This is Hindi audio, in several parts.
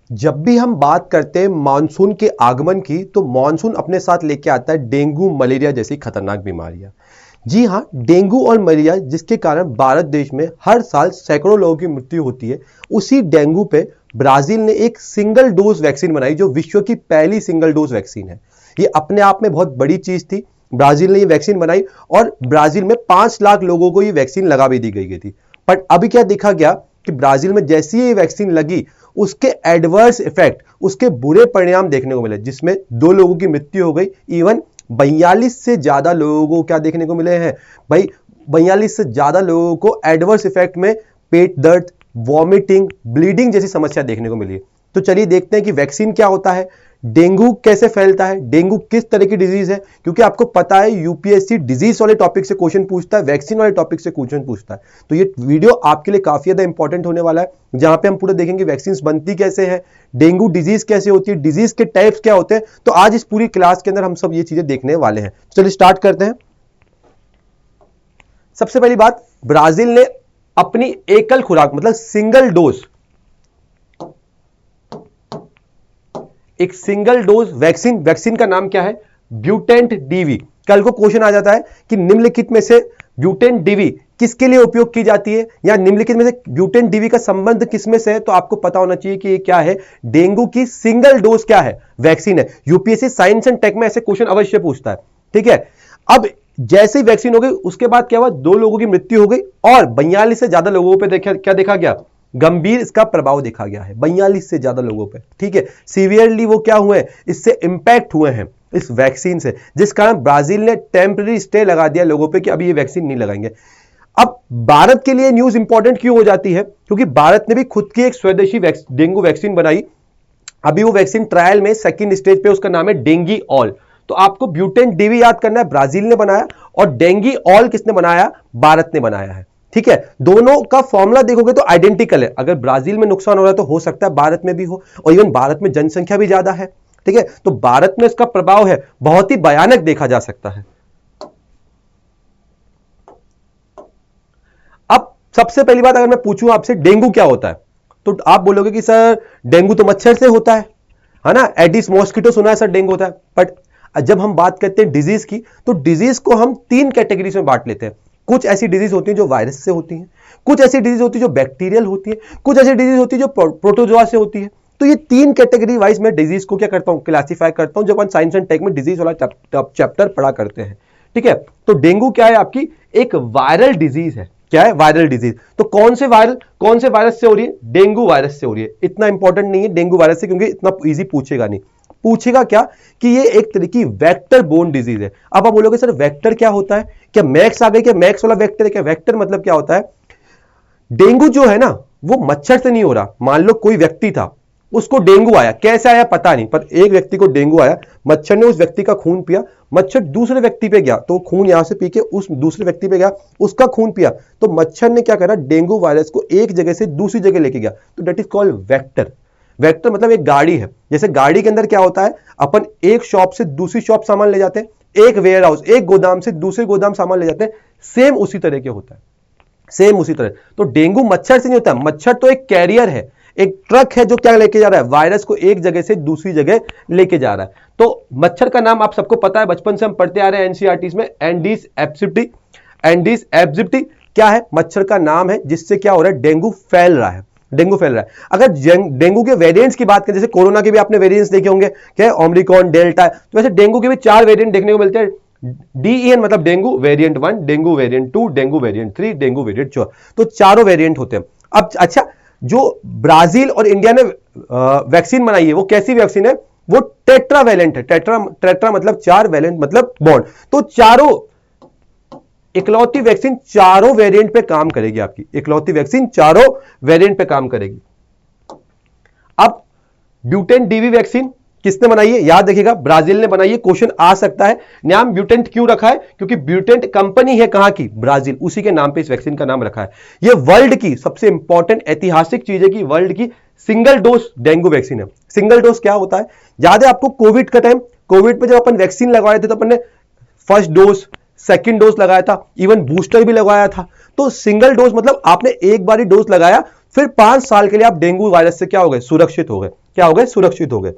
जब भी हम बात करते हैं मानसून के आगमन की, तो मानसून अपने साथ लेके आता है डेंगू मलेरिया जैसी खतरनाक बीमारियां। जी हाँ, डेंगू और मलेरिया जिसके कारण भारत देश में हर साल सैकड़ों लोगों की मृत्यु होती है, उसी डेंगू पे ब्राजील ने एक सिंगल डोज वैक्सीन बनाई जो विश्व की पहली सिंगल डोज वैक्सीन है। ये अपने आप में बहुत बड़ी चीज थी। ब्राजील ने ये वैक्सीन बनाई और ब्राजील में 5 लाख लोगों को ये वैक्सीन लगा भी दी गई थी। बट अभी क्या देखा गया कि ब्राजील में जैसी ये वैक्सीन लगी, उसके एडवर्स इफेक्ट, उसके बुरे परिणाम देखने को मिले, जिसमें 2 लोगों की मृत्यु हो गई। इवन 42 से ज्यादा लोगों को क्या देखने को मिले हैं भाई, 42 से ज्यादा लोगों को एडवर्स इफेक्ट में पेट दर्द, वॉमिटिंग, ब्लीडिंग जैसी समस्या देखने को मिली। तो चलिए देखते हैं कि वैक्सीन क्या होता है, डेंगू कैसे फैलता है, डेंगू किस तरह की डिजीज है। क्योंकि आपको पता है यूपीएससी डिजीज वाले टॉपिक से क्वेश्चन पूछता है, वैक्सीन वाले टॉपिक से क्वेश्चन पूछता है। तो ये वीडियो आपके लिए काफी ज्यादा इंपॉर्टेंट होने वाला है, जहां पे हम पूरा देखेंगे वैक्सीन बनती कैसे है, डेंगू डिजीज कैसे होती है, डिजीज के टाइप्स क्या होते हैं। तो आज इस पूरी क्लास के अंदर हम सब ये चीजें देखने वाले हैं। चलिए स्टार्ट करते हैं। सबसे पहली बात, ब्राजील ने अपनी एकल खुराक मतलब सिंगल डोज, एक सिंगल डोज वैक्सीन का नाम क्या है, ब्यूटेंट डीवी। कल को क्वेश्चन आ जाता है कि निम्नलिखित में से ब्यूटेंट डीवी किसके लिए उपयोग की जाती है, या निम्नलिखित में से ब्यूटेंट डीवी का संबंध किसमें से है, तो आपको पता होना चाहिए कि ये क्या है, डेंगू की सिंगल डोज क्या है, वैक्सीन है। यूपीएससी साइंस एंड टेक में ऐसे क्वेश्चन अवश्य पूछता है। ठीक है, अब जैसे ही वैक्सीन हो गई उसके बाद क्या हुआ, 2 लोगों की मृत्यु हो गई और 42 से ज्यादा लोगों पर क्या देखा गया, गंभीर इसका प्रभाव देखा गया है 42 से ज्यादा लोगों पे। ठीक है, सीवियरली वो क्या हुए, इससे इंपैक्ट हुए हैं इस वैक्सीन से, जिस कारण ब्राजील ने टेम्पररी स्टे लगा दिया लोगों पे कि अभी ये वैक्सीन नहीं लगाएंगे। अब भारत के लिए न्यूज इंपॉर्टेंट क्यों हो जाती है, क्योंकि भारत ने भी खुद की एक स्वदेशी डेंगू वैक्सीन बनाई। अभी वो वैक्सीन ट्रायल में सेकंड स्टेज पे, उसका नाम है डेंगी ऑल। तो आपको ब्यूटेंट डीवी याद करना है, ब्राजील ने बनाया, और डेंगी ऑल किसने बनाया, भारत ने बनाया है। ठीक है, दोनों का फॉर्मूला देखोगे तो आइडेंटिकल है। अगर ब्राजील में नुकसान हो रहा है तो हो सकता है भारत में भी हो, और इवन भारत में जनसंख्या भी ज्यादा है। ठीक है, तो भारत में इसका प्रभाव है बहुत ही भयानक देखा जा सकता है। अब सबसे पहली बात, अगर मैं पूछूं आपसे डेंगू क्या होता है, तो आप बोलोगे कि सर डेंगू तो मच्छर से होता है ना, एडिस मॉस्किटो सुना है सर डेंगू होता है। बट जब हम बात करते हैं डिजीज की, तो डिजीज को हम 3 कैटेगरीज में बांट लेते हैं। कुछ ऐसी डिजीज होती है जो वायरस से होती है, कुछ ऐसी डिजीज होती है जो बैक्टीरियल होती है, कुछ ऐसी डिजीज होती है जो प्रोटोजोआ से होती है। तो ये 3 कैटेगरी वाइज मैं डिजीज को क्या करता हूं, क्लासिफाई करता हूं, जब हम साइंस एंड टेक में डिजीज वाला चैप्टर पढ़ा करते हैं। ठीक है, तो डेंगू क्या है, आपकी एक वायरल डिजीज है। क्या है, वायरल डिजीज। तो कौन से वायरस से हो रही है, डेंगू वायरस से हो रही है। इतना इंपॉर्टेंट नहीं है डेंगू वायरस से, क्योंकि इतना इजी पूछेगा नहीं। पूछेगा क्या कि ये एक तरह की वेक्टर बोर्न डिजीज है। अब आप बोलोगे सर वेक्टर क्या होता है, क्या मैक्स आ गई, क्या मैक्स वाला वेक्टर है क्या, वेक्टर मतलब क्या होता है, डेंगू जो है ना वो मच्छर से नहीं हो रहा। मान लो कोई व्यक्ति था, उसको डेंगू आया, कैसे आया पता नहीं, पर एक व्यक्ति को डेंगू आया, मच्छर ने उस व्यक्ति का खून पिया, मच्छर दूसरे व्यक्ति पे गया, तो खून यहां से पी के उस दूसरे व्यक्ति पे गया, उसका खून पिया, तो मच्छर ने क्या करा, डेंगू वायरस को एक जगह से दूसरी जगह लेके गया। तो that is called vector. Vector मतलब एक गाड़ी है। जैसे गाड़ी के अंदर क्या होता है, अपन एक शॉप से दूसरी शॉप सामान ले जाते हैं, एक वेयर हाउस, एक गोदाम से दूसरे गोदाम सामान ले जाते हैं, सेम उसी तरह के होता है, सेम उसी तरह। तो डेंगू मच्छर से नहीं होता, मच्छर तो एक कैरियर है, एक ट्रक है जो क्या लेके जा रहा है, वायरस को एक जगह से दूसरी जगह लेके जा रहा है। तो मच्छर का नाम आप सबको पता है, बचपन से हम पढ़ते आ रहे हैं एनसीईआरटी में, एंडीज एब्सिप्टी। एंडीज एब्सिप्टी क्या है, मच्छर का नाम है जिससे क्या हो रहा है, डेंगू फैल रहा है, डेंगू फैल रहा है। अगर डेंगू के वेरिएंट्स की बात करें, जैसे कोरोना के भी आपने वेरिएंट्स देखे होंगे, क्या है, ओमिक्रॉन, डेल्टा, तो वैसे डेंगू के भी 4 वेरिएंट देखने को मिलते हैं। डीईएन मतलब dengue variant 1, dengue variant 2, dengue variant 3, dengue variant 4, तो चारों वेरिएंट होते हैं। अब अच्छा, जो ब्राजील और इंडिया ने वैक्सीन बनाई है वो कैसी वैक्सीन है, वो टेट्रावैलेंट है। टेट्रा मतलब 4, वैलेंट मतलब बॉन्ड, तो चारों इकलौती वैक्सीन चारों वेरिएंट पे काम करेगी। आपकी इकलौती वैक्सीन चारों वेरिएंट पे काम करेगी। अब ब्यूटेंट डीवी वैक्सीन किसने बनाई है, याद रखिएगा ब्राजील ने बनाई है। क्वेश्चन आ सकता है, नाम ब्यूटेंट क्यों रखा है, क्योंकि ब्यूटेंट कंपनी है कहां की, ब्राजील, उसी के नाम पे इस वैक्सीन का नाम रखा है। ये वर्ल्ड की सबसे इंपॉर्टेंट ऐतिहासिक चीज है कि वर्ल्ड की सिंगल डोज डेंगू वैक्सीन है। सिंगल डोज क्या होता है, याद है आपको कोविड का टाइम, कोविड पे जब अपन वैक्सीन लगवाए थे तो अपन ने फर्स्ट डोज, सेकंड डोज लगाया था, इवन बूस्टर भी लगाया था। तो सिंगल डोज मतलब आपने एक बार ही डोज लगाया, फिर 5 साल के लिए आप डेंगू वायरस से क्या हो गए, सुरक्षित हो गए। क्या हो गए, सुरक्षित हो गए।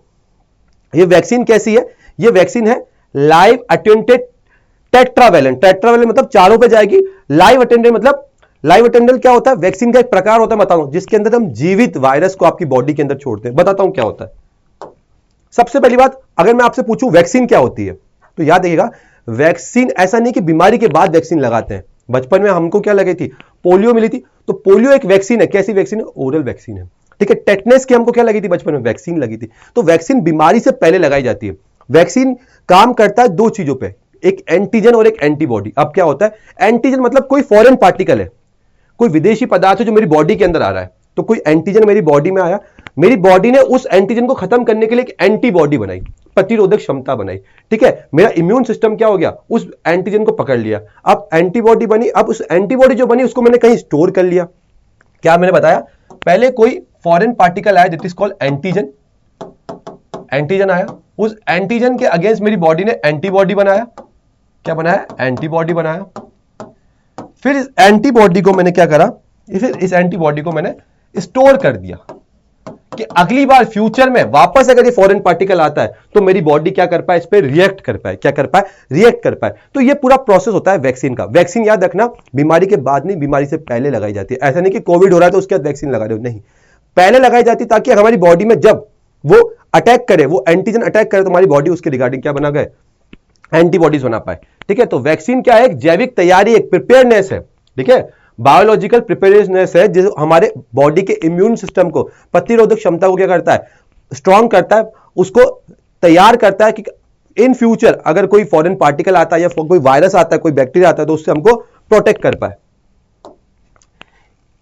ये वैक्सीन कैसी है, ये वैक्सीन है लाइव अटेंटेड टेट्रावैलेंट। टेट्रावैलेंट मतलब चारों पे जाएगी। लाइव अटेंडेंट मतलब, लाइव अटेंडेंट क्या होता है, वैक्सीन का एक प्रकार होता है, बताता हूं, जिसके अंदर हम जीवित वायरस को आपकी बॉडी के अंदर छोड़ते हैं। बताता हूं क्या होता है। सबसे पहली बात, अगर मैं आपसे पूछूं वैक्सीन क्या होती है, तो याद रखिएगा, वैक्सीन ऐसा नहीं कि बीमारी के बाद वैक्सीन लगाते हैं। बचपन में हमको क्या लगी थी, पोलियो मिली थी, तो पोलियो एक वैक्सीन है। कैसी वैक्सीन है, ओरल वैक्सीन है। ठीक है, टेटनस की हमको क्या लगी थी बचपन में, वैक्सीन लगी थी। तो वैक्सीन बीमारी से पहले लगाई जाती है। वैक्सीन काम करता है दो चीजों पे, एक एंटीजन और एक एंटीबॉडी। अब क्या होता है, एंटीजन मतलब कोई फॉरेन पार्टिकल है, कोई विदेशी पदार्थ है जो मेरी बॉडी के अंदर आ रहा है। तो कोई एंटीजन मेरी बॉडी में आया, मेरी बॉडी ने उस एंटीजन को खत्म करने के लिए एक एंटीबॉडी बनाई, प्रतिरोधक क्षमता बनाई। ठीक है, मेरा इम्यून सिस्टम क्या हो गया, उस एंटीजन को पकड़ लिया। अब एंटीबॉडी बनी, अब उस एंटीबॉडी जो बनी उसको मैंने कहीं स्टोर कर लिया। क्या मैंने बताया, पहले कोई फॉरेन पार्टिकल आया, that is called antigen. Antigen आया, उस एंटीजन के अगेंस्ट मेरी बॉडी ने एंटीबॉडी बनाया। क्या बनाया, एंटीबॉडी बनाया। फिर इस एंटीबॉडी को मैंने क्या करा, फिर इस एंटीबॉडी को मैंने स्टोर कर दिया कि अगली बार फ्यूचर में वापस अगर ये फॉरेन पार्टिकल आता है तो मेरी बॉडी क्या कर पाए, इस पर रिएक्ट कर पाए। क्या कर पाए, रिएक्ट कर पाए। तो ये पूरा प्रोसेस होता है वैक्सीन का। वैक्सीन याद रखना, बीमारी के बाद नहीं, बीमारी से पहले लगाई जाती है। ऐसा नहीं कि कोविड हो रहा है तो उसके बाद वैक्सीन लगा रहे हो, नहीं, पहले लगाई जाती ताकि हमारी बॉडी में जब वो अटैक करे, वो एंटीजन अटैक करे, तो हमारी बॉडी उसके रिगार्डिंग क्या बना गए, एंटीबॉडीज बना पाए। ठीक है, तो वैक्सीन क्या है, एक जैविक तैयारी, एक प्रिपेयरनेस है। ठीक है, बायोलॉजिकल प्रिपेयरनेस है जो हमारे बॉडी के इम्यून सिस्टम को, प्रतिरोधक क्षमता को क्या करता है, स्ट्रांग करता है, उसको तैयार करता है कि इन फ्यूचर अगर कोई फॉरेन पार्टिकल आता है या कोई वायरस आता है, कोई बैक्टीरिया आता है, तो उससे हमको प्रोटेक्ट कर पाए।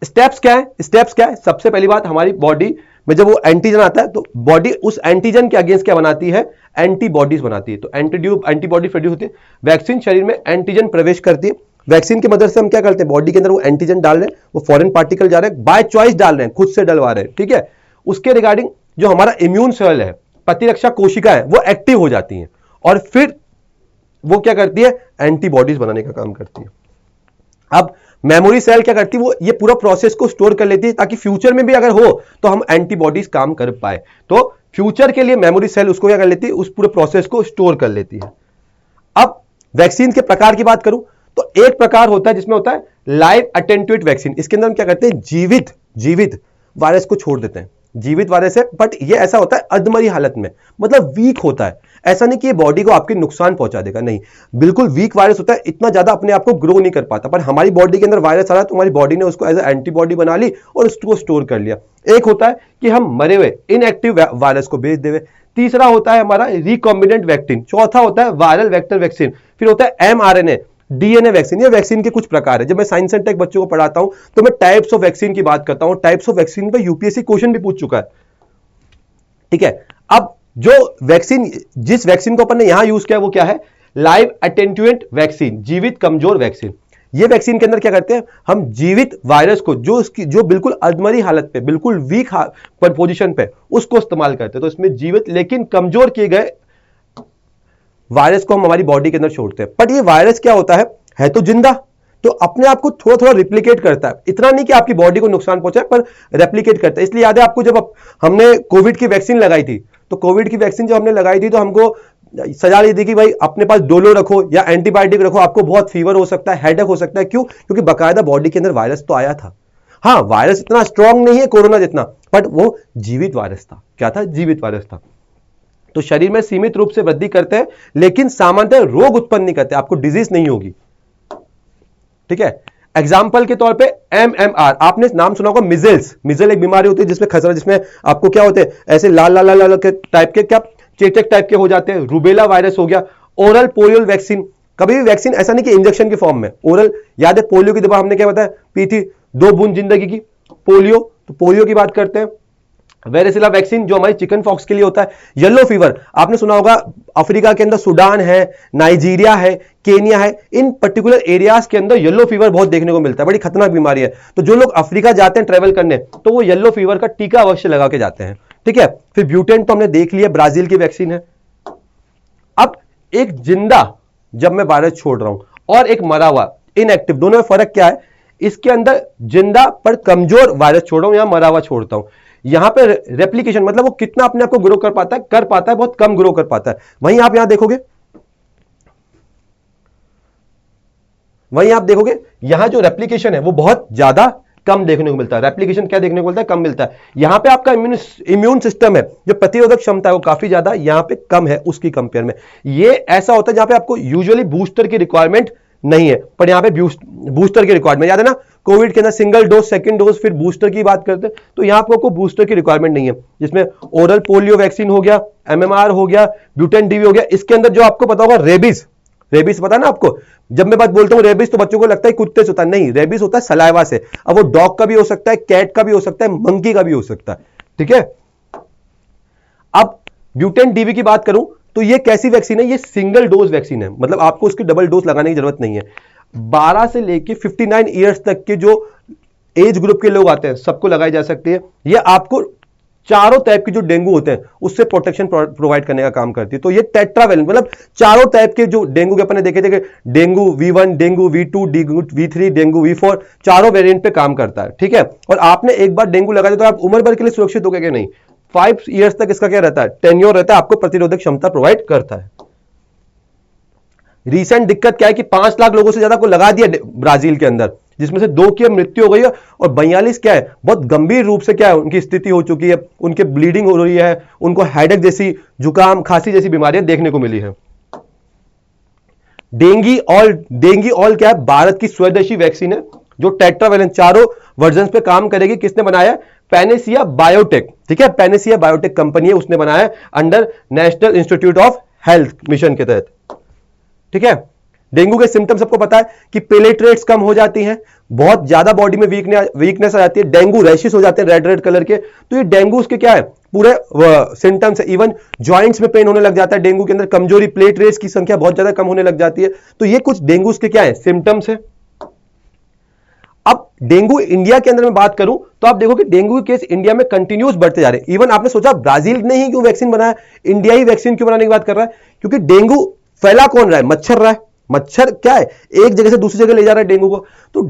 स्टेप्स क्या है, स्टेप्स क्या है, सबसे पहली बात, हमारी बॉडी में जब वो एंटीजन आता है तो बॉडी उस एंटीजन के अगेंस्ट क्या बनाती है, एंटीबॉडीज बनाती है। तो एंटीबॉडी प्रोड्यूस होती है। वैक्सीन शरीर में एंटीजन प्रवेश करती है। वैक्सीन की मदद से हम क्या करते हैं, बॉडी के अंदर वो एंटीजन डाल रहे हैं, वो फॉरेन पार्टिकल जा रहे हैं, बाय चॉइस डाल रहे हैं, खुद से डलवा रहे हैं। ठीक है, उसके रिगार्डिंग जो हमारा इम्यून सेल है, प्रतिरक्षा कोशिका है, वो एक्टिव हो जाती है और फिर वो क्या करती है, एंटीबॉडीज बनाने का काम करती है। अब मेमोरी सेल क्या करती है, वो ये पूरा प्रोसेस को स्टोर कर लेती है ताकि फ्यूचर में भी अगर हो तो हम एंटीबॉडीज काम कर पाए। तो फ्यूचर के लिए मेमोरी सेल उसको क्या कर लेती है, उस पूरे प्रोसेस को स्टोर कर लेती है। अब वैक्सीन के प्रकार की बात करूं तो एक प्रकार होता है जिसमें होता है लाइव अटेंटिव वैक्सीन। इसके अंदर हम क्या करते हैं, जीवित वायरस को छोड़ देते हैं। जीवित वायरस है, बट ये ऐसा होता है अधमरी हालत में, मतलब वीक होता है। ऐसा नहीं कि ये बॉडी को आपके नुकसान पहुंचा देगा, नहीं, बिल्कुल वीक वायरस होता है, इतना ज्यादा अपने आप को ग्रो नहीं कर पाता। पर हमारी बॉडी के अंदर वायरस आ रहा है तो हमारी बॉडी ने उसको एज एंटीबॉडी बना ली और उसको स्टोर कर लिया। एक होता है कि हम मरे हुए इनएक्टिव वायरस को भेज देवे। तीसरा होता है हमारा रिकॉम्बिनेंट वैक्सीन। चौथा होता है वायरल वेक्टर वैक्सीन। फिर होता है mRNA, डीएनए वैक्सीन। ये वैक्सीन के कुछ प्रकार है। जब मैं साइंस एंड टेक बच्चों को पढ़ाता हूं तो मैं टाइप्स ऑफ वैक्सीन की बात करता हूं। टाइप्स ऑफ वैक्सीन पे यूपीएससी क्वेश्चन भी पूछ चुका है। ठीक है, अब जो वैक्सीन, जिस वैक्सीन को अपन ने यहां यूज किया वो क्या है, लाइव अटेंटिवेंट वैक्सीन, जीवित कमजोर वैक्सीन। ये वैक्सीन के अंदर क्या करते हैं, हम जीवित वायरस को जो बिल्कुल अधमरी हालत पे, बिल्कुल वीक पोजीशन पे, उसको इस्तेमाल करते हैं। तो इसमें जीवित लेकिन कमजोर किए गए वायरस को हम हमारी बॉडी के अंदर छोड़ते हैं। बट ये वायरस क्या होता है तो जिंदा, तो अपने आप को थोड़ा थोड़ा रिप्लिकेट करता है। इतना नहीं कि आपकी बॉडी को नुकसान पहुंचाए, पर रेप्लिकेट करता है। इसलिए याद है आपको, जब हमने कोविड की वैक्सीन लगाई थी, तो कोविड की वैक्सीन जब हमने लगाई थी तो हमको सजा दी थी कि भाई अपने पास डोलो रखो या एंटीबायोटिक रखो, आपको बहुत फीवर हो सकता है, हेडेक हो सकता है। क्यों? क्योंकि बाकायदा बॉडी के अंदर वायरस तो आया था। हाँ, वायरस इतना स्ट्रांग नहीं है कोरोना जितना, बट वो जीवित वायरस था। क्या था? जीवित वायरस था। तो शरीर में सीमित रूप से वृद्धि करते हैं, लेकिन सामान्यतः रोग उत्पन्न नहीं करते, आपको डिजीज नहीं होगी। ठीक है, एग्जाम्पल के तौर पे MMR, आपने नाम सुना होगा मिजल्स। मिजल एक बीमारी होती है जिसमें खसरा, जिसमें आपको क्या होते हैं, ऐसे लाल लाल लाल लाल के टाइप के, क्या चेचक टाइप के हो जाते हैं। रूबेला वायरस हो गया। ओरल पोलियो वैक्सीन, कभी भी वैक्सीन ऐसा नहीं कि इंजेक्शन के फॉर्म में, ओरल। याद है पोलियो की दवा हमने क्या बताया, पी थी, 2 बूंद जिंदगी की, पोलियो। तो पोलियो की बात करते हैं। वेरेसिला वैक्सीन जो हमारी चिकन फॉक्स के लिए होता है। येलो फीवर, आपने सुना होगा, अफ्रीका के अंदर सूडान है, नाइजीरिया है, केनिया है, इन पर्टिकुलर एरियाज के अंदर येलो फीवर बहुत देखने को मिलता है। बड़ी खतरनाक बीमारी है। तो जो लोग अफ्रीका जाते हैं ट्रेवल करने, तो वो येलो फीवर का टीका अवश्य लगा के जाते हैं। ठीक है, फिर ब्यूटेंट तो हमने देख लिया, ब्राजील की वैक्सीन है। अब एक जिंदा जब मैं वायरस छोड़ रहा हूं और एक मरा हुआ इनएक्टिव, दोनों में फर्क क्या है? इसके अंदर जिंदा पर कमजोर वायरस छोड़ रहा हूं, यहां मरा हुआ छोड़ता हूं। यहां पे रेप्लिकेशन मतलब वो कितना अपने आप को ग्रो कर पाता है, बहुत कम ग्रो कर पाता है। वहीं आप देखोगे यहां जो रेप्लिकेशन है वो बहुत ज्यादा कम देखने को मिलता है। रेप्लिकेशन क्या देखने को मिलता है? कम मिलता है। यहां पे आपका इम्यून सिस्टम है, जो प्रतिरोधक क्षमता है वो काफी ज्यादा यहां पे कम है उसकी कंपेयर में। ये ऐसा होता है जहां पे आपको यूजुअली बूस्टर की रिक्वायरमेंट नहीं है, पर यहां पे बूस्टर की रिक्वायरमेंट, याद है ना कोविड के अंदर सिंगल डोज, सेकंड डोज, फिर बूस्टर की बात करते हैं, तो यहां आपको बूस्टर की रिक्वायरमेंट नहीं है, जिसमें ओरल पोलियो वैक्सीन हो गया, एमएमआर हो गया, ब्यूटेन डीवी हो गया। इसके अंदर जो आपको पता होगा रेबिस पता ना आपको, जब मैं बात बोलता हूं रेबिस तो बच्चों को लगता है कुत्ते से होता है, नहीं, रेबिस होता है सलाइवा से। अब वो डॉग का भी हो सकता है, कैट का भी हो सकता है, मंकी का भी हो सकता है, ठीक है। अब ब्यूटेन डीवी की बात करूं तो ये कैसी वैक्सीन है? ये सिंगल डोज वैक्सीन है, मतलब आपको उसकी डबल डोज लगाने की जरूरत नहीं है। 12 से लेके 59 ईयर्स तक के जो एज ग्रुप के लोग आते हैं सबको लगाई जा सकती है। ये आपको चारों टाइप के जो डेंगू होते हैं उससे प्रोटेक्शन प्रोवाइड करने का काम करती है। तो ये टेट्रावैलेंट, मतलब चारों टाइप के जो डेंगू के अपने देखे थे, dengue V1, dengue V2, dengue V3, dengue V4, चारों वेरिएंट पे काम करता है, ठीक है। और आपने एक बार डेंगू लगा दिया तो आप उम्र भर के लिए सुरक्षित हो गए कि नहीं? 5 ईयर्स तक इसका क्या रहता है? टेन्योर रहता है, आपको प्रतिरोधक क्षमता प्रोवाइड करता है। रीसेंट दिक्कत क्या है कि 5 लाख लोगों से ज्यादा को लगा दिया ब्राजील के अंदर, जिसमें से 2 की मृत्यु हो गई है, और 42 क्या है बहुत गंभीर रूप से क्या है उनकी स्थिति हो चुकी है, उनके ब्लीडिंग हो रही है, उनको हेडेक जैसी, जुकाम, खांसी जैसी बीमारियां देखने को मिली है। डेंगी ऑल क्या है? भारत की स्वदेशी वैक्सीन है जो टेट्रावैलेंट चारों वर्जन पे काम करेगी। किसने बनाया? पैनेसिया बायोटेक, ठीक है, पैनेसिया बायोटेक कंपनी है, उसने बनाया under national institute of health mission के तहत, ठीक है। डेंगू के सिम्टम्स सबको पता है कि प्लेटलेट्स कम हो जाती हैं, बहुत ज्यादा बॉडी में वीकनेस आ जाती है, डेंगू रैशेस हो जाते हैं रेड कलर के। तो ये डेंगू के क्या है पूरे सिम्टम्स है। इवन जॉइंट्स में पेन होने लग जाता है डेंगू के अंदर, कमजोरी, प्लेटलेट्स की संख्या बहुत ज्यादा कम होने लग जाती है। तो ये कुछ डेंगू के क्या है सिम्टम्स है। अब डेंगू इंडिया के अंदर में बात करूं तो आप देखो कि डेंगू के केस इंडिया में कंटिन्यूस बढ़ते जा रहे हैं। इवन आपने सोचा ब्राजील ने ही क्यों वैक्सीन बनाया, इंडिया ही वैक्सीन क्यों बनाने की बात कर रहा है? क्योंकि डेंगू फैला कौन रहा है? मच्छर रहा है। मच्छर क्या है? एक जगह से दूसरी जगह ले जा रहा है डेंगू को। तो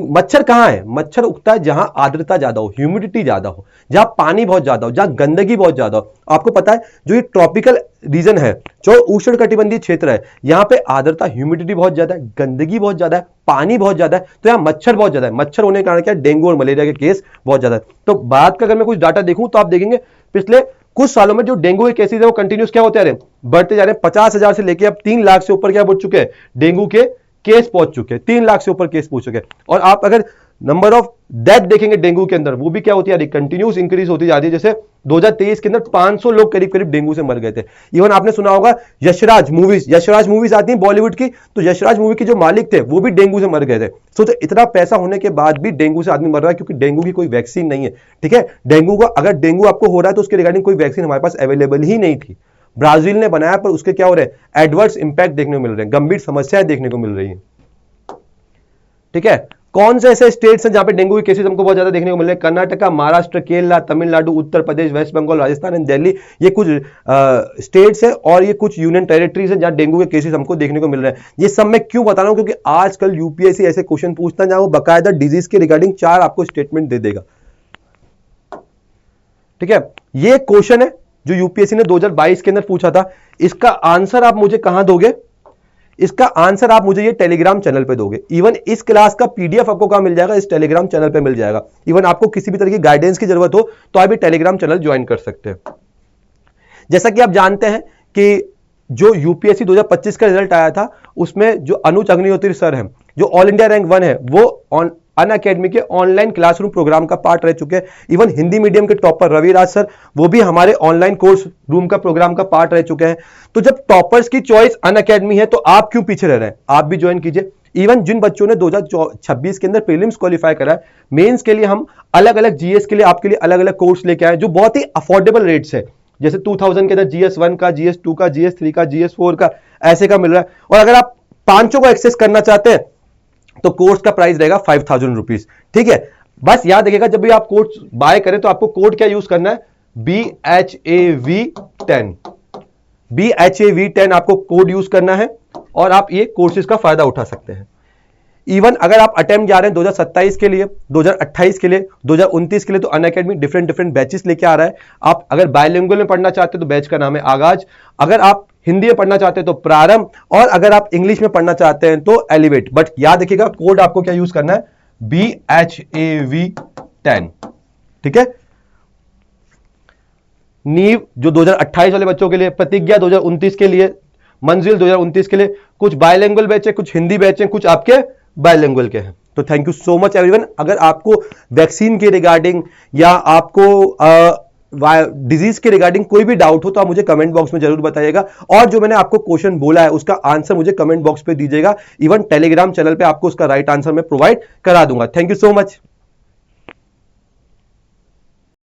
मच्छर कहां है? मच्छर उगता है जहां आर्द्रता ज्यादा हो, ह्यूमिडिटी ज्यादा हो, जहां पानी बहुत ज्यादा हो, जहां गंदगी बहुत ज्यादा हो। आपको पता है जो ये ट्रॉपिकल रीजन है, जो उष्णकटिबंधीय क्षेत्र है, यहां पे आर्द्रता, ह्यूमिडिटी बहुत ज्यादा है, गंदगी बहुत ज्यादा है, पानी बहुत ज्यादा है, तो यहां मच्छर बहुत ज्यादा है। मच्छर होने के कारण क्या? डेंगू और मलेरिया के केस बहुत ज्यादा है। तो बात का अगर मैं कुछ डाटा देखूं तो आप देखेंगे पिछले कुछ सालों में जो डेंगू के केसेस है वो कंटिन्यूस क्या होते जा रहे हैं? बढ़ते जा रहे हैं। 50,000 से लेके अब 3 लाख से ऊपर क्या पहुंच चुके हैं? डेंगू के केस पहुंच चुके हैं, 3 लाख से ऊपर केस पहुंच चुके हैं। और आप अगर नंबर ऑफ डेथ देखेंगे डेंगू के अंदर, वो भी क्या होती है? कंटिन्यूस इंक्रीज होती जा रही है। जैसे 2023 के अंदर 500 लोग करीब करीब डेंगू से मर गए थे। इवन आपने सुना होगा यशराज मूवीज आती हैं बॉलीवुड की, तो यशराज मूवी के जो मालिक थे वो भी डेंगू से मर गए थे। सोचो इतना पैसा होने के बाद भी डेंगू से आदमी मर रहा है, क्योंकि डेंगू की कोई वैक्सीन नहीं है, ठीक है। डेंगू को अगर डेंगू आपको हो रहा है तो उसके रिगार्डिंग कोई वैक्सीन हमारे पास अवेलेबल ही नहीं थी। ब्राजील ने बनाया, पर उसके क्या हो रहे हैं? एडवर्स इंपैक्ट देखने को मिल रहे हैं, गंभीर समस्याएं देखने को मिल रही हैं, ठीक है। कौन से ऐसे स्टेट्स हैं जहां पे डेंगू के केसेस हमको बहुत ज्यादा देखने को मिल रहे हैं? Karnataka, Maharashtra, Kerala, Tamil Nadu, Uttar Pradesh, waste Bengal, Rajasthan and Delhi. ये कुछ स्टेट्स हैं और ये कुछ यूनियन टेरिटरीज हैं जहां डेंगू के केसेस हमको देखने को मिल रहे हैं। ये सब मैं क्यों बता रहा हूं? क्योंकि आजकल यूपीएससी ऐसे क्वेश्चन पूछता है जहां वो बाकायदा डिजीज के रिगार्डिंग 4 आपको स्टेटमेंट दे देगा, ठीक है। ये क्वेश्चन है जो यूपीएससी ने 2022 के अंदर पूछा था। इसका आंसर आप मुझे कहां दोगे? इसका आंसर आप मुझे ये टेलीग्राम चैनल पे दोगे। इवन इस क्लास का पीडीएफ आपको कहां मिल जाएगा? इस टेलीग्राम चैनल पे मिल जाएगा। इवन आपको किसी भी तरह की गाइडेंस की जरूरत हो तो आप ये टेलीग्राम चैनल ज्वाइन कर सकते हैं। जैसा कि आप जानते हैं कि जो यूपीएससी 2025 का रिजल्ट आया था उसमें जो अनुज अग्निहोत्री सर हैं, जो ऑल इंडिया रैंक 1 है, वो अनअकैडमी के ऑनलाइन क्लासरूम प्रोग्राम का पार्ट रह चुके हैं। इवन हिंदी मीडियम के टॉपर रविराज सर, वो भी हमारे ऑनलाइन कोर्स रूम का प्रोग्राम का पार्ट रह चुके हैं। तो जब टॉपर्स की चॉइस अनअकैडमी है तो आप क्यों पीछे रह रहे हैं? आप भी ज्वाइन कीजिए। इवन जिन बच्चों ने 2026 के अंदर प्रीलिम्स क्वालिफाई करा है, मेंस के लिए हम अलग अलग जीएस के लिए आपके लिए अलग अलग कोर्स लेके आए जो बहुत ही अफोर्डेबल रेट्स है। जैसे 2000 के अंदर GS1 का, GS2 का, GS3 का, GS4 का ऐसे का मिल रहा है। और अगर आप पांचों को एक्सेस करना चाहते हैं तो कोर्स का प्राइस रहेगा 5000 रुपीज, ठीक है। बस याद रखिएगा जब भी आप कोर्स बाय करें तो आपको कोड क्या यूज करना है? BHAV10 BHAV10 आपको कोड यूज करना है और आप ये कोर्सेज का फायदा उठा सकते हैं। इवन अगर आप अटेम्प्ट जा रहे हैं 2027 के लिए, 2028 के लिए, 2029 के लिए, तो अनअकैडमी डिफरेंट डिफरेंट बैचेस लेके आ रहा है। आप अगर बायलिंगुअल में पढ़ना चाहते हैं तो बैच का नाम है आगाज, अगर आप हिंदी में पढ़ना चाहते हैं तो प्रारंभ, और अगर आप इंग्लिश में पढ़ना चाहते हैं तो एलिवेट। बट याद रखिएगा कोड आपको क्या यूज करना है, BHAV10, ठीक है। नींव जो 2028 वाले बच्चों के लिए, प्रतिज्ञा 2029 के लिए, मंजिल 2029 के लिए, कुछ बायलिंगुअल बैच है, कुछ हिंदी बैच है, कुछ आपके बायलिंगुअल के हैं। तो thank you so much everyone. अगर आपको वैक्सीन के रिगार्डिंग या आपको डिजीज के रिगार्डिंग कोई भी डाउट हो तो आप मुझे कमेंट बॉक्स में जरूर बताइएगा, और जो मैंने आपको क्वेश्चन बोला है उसका आंसर मुझे कमेंट बॉक्स पे दीजिएगा। इवन टेलीग्राम चैनल पे आपको उसका राइट आंसर मैं प्रोवाइड करा दूंगा। Thank you so much.